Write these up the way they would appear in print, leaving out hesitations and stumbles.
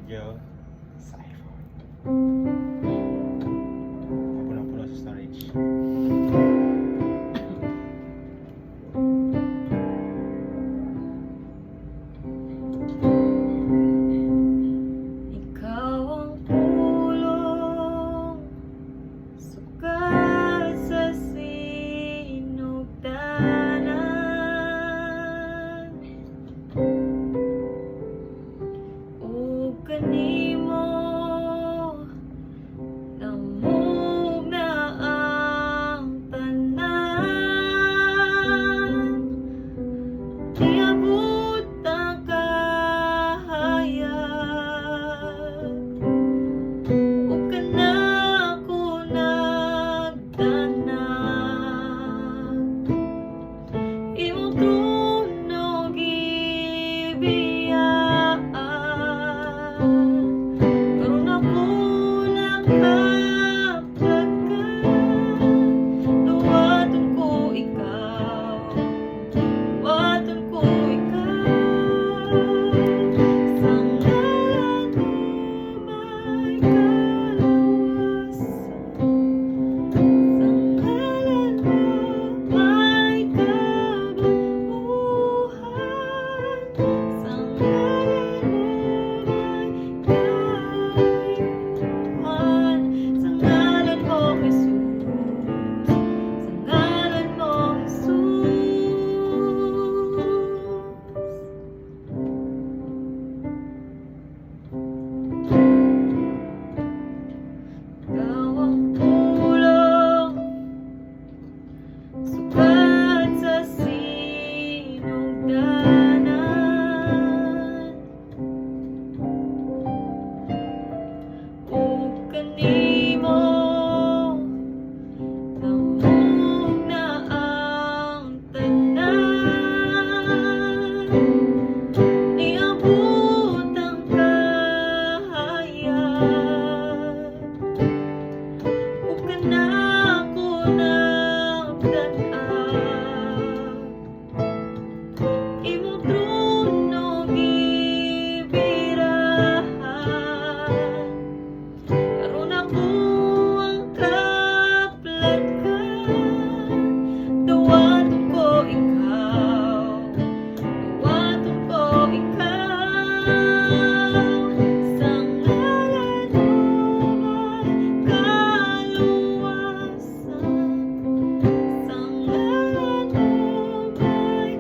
go. iPhone. Puno-puno sa storage. Ikaw ang pulong, sukat sa sinugdanan, ug kanimo namug na ang tanan, niabot ang kahayag, ug kanako nagdanag, imong trono gibiyaan, karon ako nakaplagkan, duwaton ko ikaw, duwaton ko ikaw, sa ngalan mo may kaluwasan, sa ngalan mo may kabubuhan, sa ngalan mo may kayuhan, sa ngalan mo Jesus, sa ngalan mo Jesus. Ikaw ang pulong, sukat sa sinugdanan, ug kanimo namug na ang tanan, niabot ang kahayag, ug kanako nagdanag, imong trono gibirahan, karon ako ang kaplatkan, duwaton ko ikaw, duwaton ko ikaw, sa ngalan mo may kaluwasan, sa ngalan mo may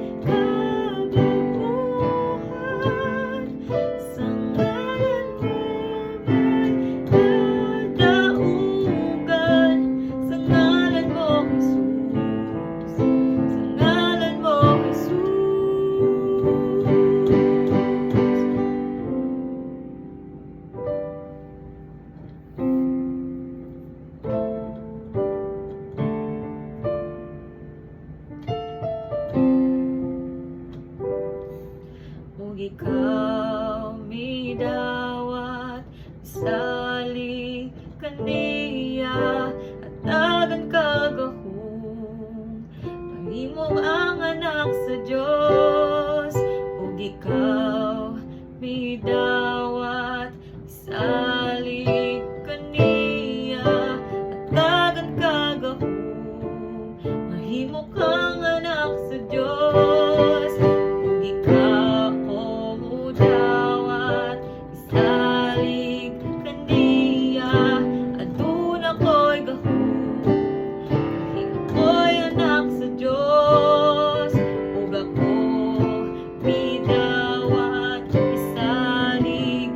kabubuhan, sa ngalan mo may kadaugan, sa ngalan mo Jesus, sa ngalan mo Jesus. Ug ikaw midawat sali kaniya at dagan kagahom, mahimong ang anak sa Dios. Ug ikaw midawat sali kaniya at dagan kagahom, mahimo kang anak sa Dios. Ug ikaw mudawat isalig kaniya, aduna ko'y gahom, kahit ako'y anak sa Dios. Ug ako midawat isalig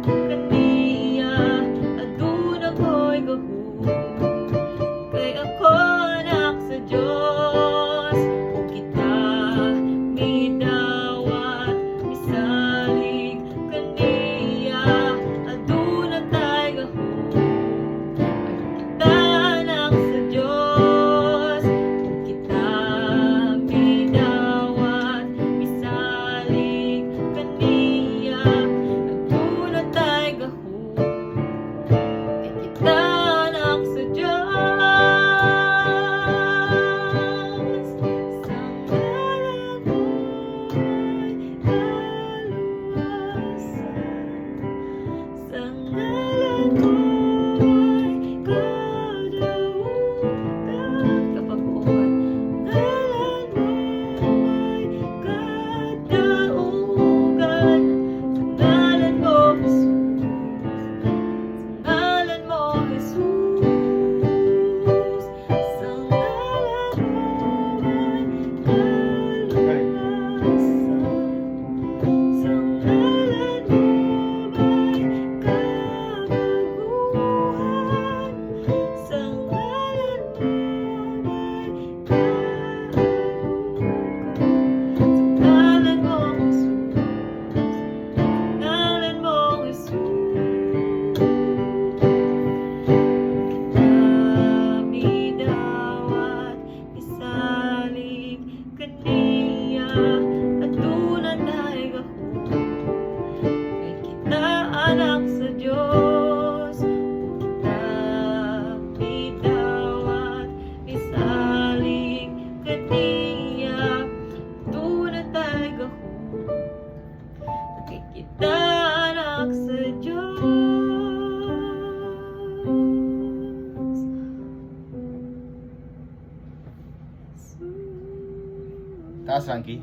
Taas, Frankie.